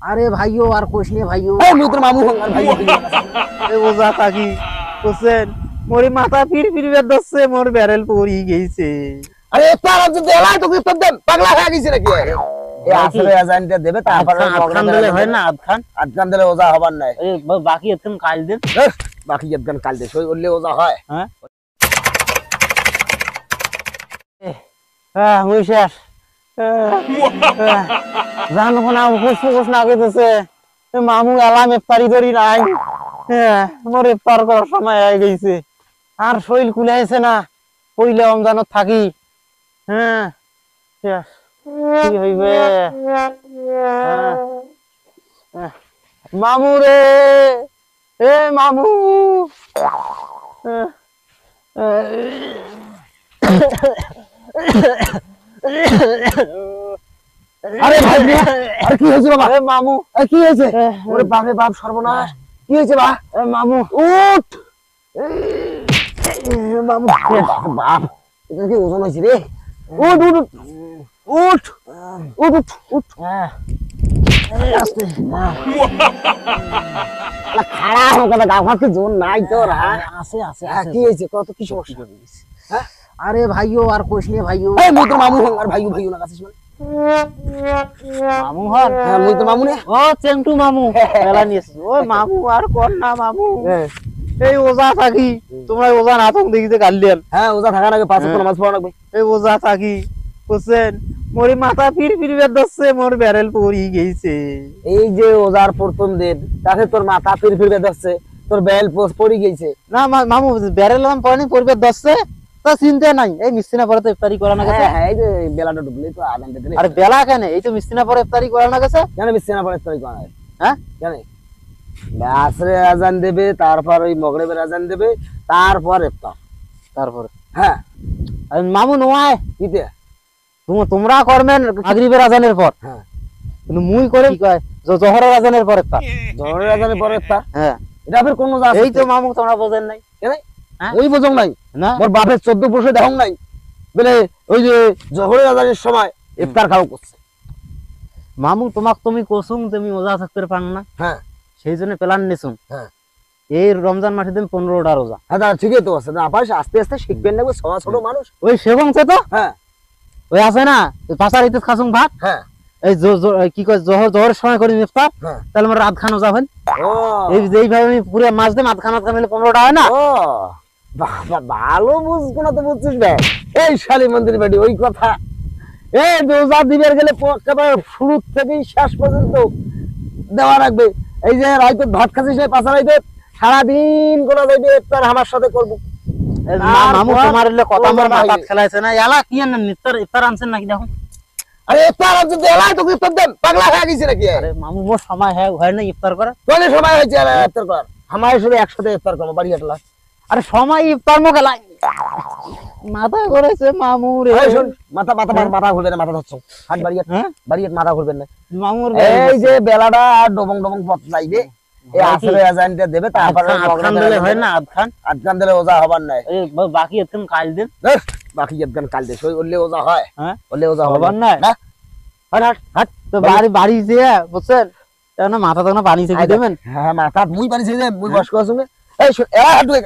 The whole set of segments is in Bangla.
अरे भाइयों और कुछ नहीं भाइयों मुई তোর মামু হং আর ভাই ওজা থাকি বুঝছেন মোর মাথা ফির বেদছে মোর ব্যারেল পড়ি গেছে। আরে তার যদি দেলাই তো কি দেন পাগলা হয়ে গেছে নাকি এই আসলে আজানটা দেবে তারপরে আদখান দিলে হয় না আদখান দিলে ওজা হবার নাই এই বাকি এতক্ষণ কাল দিন বাকি আদখান কাল দে সই করলে ওজা হয় হ্যাঁ হ্যাঁ মুই শেষ জানো না ফুস না গেছে মামু এলাম ইফতারি ধরি নাই মোর ইফতার করার সময় হয়ে গেছে আর শরীর কুলাইছে না পইলে রমজানত থাকি হ্যাঁ শেষ কি হইবে মামু রে এ মামু আরে ভাই আর কি হয়েছে বাবা এ মামু কি হয়েছে ওরে বাপরে বাপ সর্বনাশ কি হয়েছে বা মামু উঠ মামু বাপ এটা কি ওজন হয়েছে রে উঠ উঠ উঠ উঠ উঠ উঠ আস্তে খাড়া হবে না গাওয়া কি জোর নাই তোর আছে আছে কি হয়েছে কত কি সমস্যা হ্যাঁ अरे भाइयों और कुछ नहीं भाइयों মুই তো মামু হং আর ভাইও ভাইও না কাছিস মানে মামু হন হ্যাঁ মুই তো মামু নে ও চেংটু মামু মেলা নিয়েছি ও মামু আর কোন না মামু এই ওজা থাকি তোমরা ওজা না থাক দেখিতে গালিলেন হ্যাঁ ওজা থাকার আগে 5 ওয়াক্ত নামাজ পড়া লাগবে এই ওজা থাকি বুঝছেন মোর মাথা ফির বেদছে মোর ব্যারেল পড়ি গেছে এই যে ওজার প্রথম দিন তাতে তোর মাথা ফির বেদছে তোর বেল পোস্ট পড়ি গেছে না মামু ব্যারেল নাম পড়নি পড়বে দছে তা চিন্তা নাই এই মিষ্টিনা পরে তো ইফতারি করা না গেছে হ্যাঁ এই যে বেলাটা ডুবলেই তো আদান দিতে আরে বেলা কেন এই তো মিষ্টিনা পরে ইফতারি করা না গেছে জানে মিষ্টিনা পরে ইফতারি করা হয় হ্যাঁ জানে আসরে আজান দেবে তারপর ওই মাগরিবের আজান দেবে তারপর ইফতার তারপর হ্যাঁ আর মামু নয় কিতে তোমরা করবেন মাগরিবের আজানের পর হ্যাঁ কিন্তু মুই করে কি কয় জোহরের আজানের পর একটা জোহরের আজানের পর ইফতার হ্যাঁ এটা ফের কোন জায়গা এই তো মামু তোমরা বোঝেন নাই কেন হ্যাঁ? ওই বোঝং নাই না মোর বাপের 14 বছর দেখং নাই বলে ওই যে জোহরের আজানের সময় ইফতার খাও করছে মামু তুমি কোসুম তুমি ওজা থাকতে পার না হ্যাঁ সেই জন্য প্ল্যান নিছুম হ্যাঁ এই রমজান মাসে দিন 15টা রোজা হ্যাঁ দাদা ঠিকই তো আছে না আপাস আস্তে আস্তে শিখবেন না ছোট মানুষ ওই সেবংছে তো হ্যাঁ ওই আছে না পাশার ইতে খাসুম ভাত হ্যাঁ এই কি কয় জোহরের সময় করি ইফতার হ্যাঁ তাহলে আমার রাত খানো যাবেন ও এই যেইভাবে আমি পুরো মাস দিন রাত খানা হলে 15টা হয় না ও বাবা ভালো বুঝবো না তো বুঝছিস ভাই এই শালি মন্দির বাড়ি ওই কথা এই রোজা দিবের গেলে একেবারে শুরু থেকে শেষ পর্যন্ত দেওয়া রাখবে এই যে রাইতে ভাত খাচ্ছিস পাশা রাইতে সারাদিন কোনা যাইবে ইফতার আমার সাথে করবো মামু তোমার কথা আমার মাথা খেলাইছে না এলা কি আনেন ইফতার আনছেন নাকি দেখো আরে ইফতার আনছে দেলাই তো ইফতার দেন পাগলা হয়ে গেছে নাকি আরে মামু মোর সময় হয় না ইফতার করা কোন সময় হয়েছে ইফতার কর আমার শুধু একসাথে ইফতার করবো বাড়ি আটলা আরে সময় ইফতার মো গেলাই মাথা করেছে মামু রে এই শুন মাথা ঘুরবে না মাথা ধরছো হাত বাড়ি হ্যাঁ বাড়ি মাথা ঘুরবেন না মামুর এই যে বেলাটা ডবং পথ যাইবে এই আসরে আজানটা দেবে তারপরে আদখান দিলে হয় না আদখান দিলে ওজা হবার নাই এই বাকি এতক্ষণ কাল দিন বাকি আদখান কাল দে সই করলে ওজা হয় হ্যাঁ করলে ওজা হবার নাই না হাট হাট হাট তো বাড়ি যে বুঝছেন না মাথা তো না পানি থেকে দেবেন হ্যাঁ মাথা মুই পানি ছেড়ে দেব মুই বসক আছুনে এই এরা হাত ঢুকে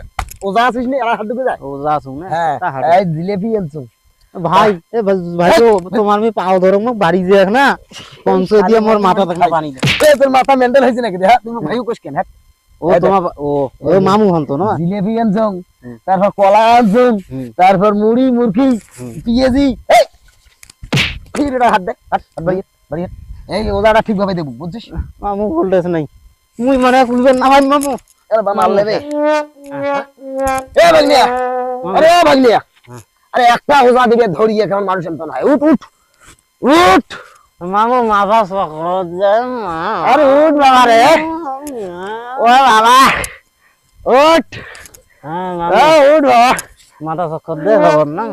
ওজা আছিস নি এরা হাত ঢুকে যায় ওজা আছুন না হ্যাঁ এই জিলেবি আনছু ভাই এ ভাই তো তোমার আমি পাও ধরম না বাড়ি যে না পঞ্চ দিয়ে মোর মাথা থেকে পানি দে এই তোর মাথা মেন্টাল হইছে নাকি হ্যাঁ তুমি ভাইও কোস কেন হ্যাঁ ও তোমার ও মামু হন তো না জিলেবি আনছু তারপর কলা আনছু তারপর মুড়ি মুরগি পিয়াজি এই ফিরটা হাত দে হাত বাড়ি এই ওজাটা ঠিক ভাবে দেব বুঝছিস মামু ভুলতেছ নাই মুই মনে খুলবেন না ভাই মামু আরে বাবা মারলে রে এ ভাগনিয়া আরে ভাগনিয়া আরে একটা ওজা দিবে ধরিয়ে কেমন মানুষ এমন হয় উঠ উঠ উঠ মামু মাথা সকল যায় আরে উঠ বাবা রে ও বাবা উঠ হ্যাঁ উঠ বাবা মাথা সকল দে খবর না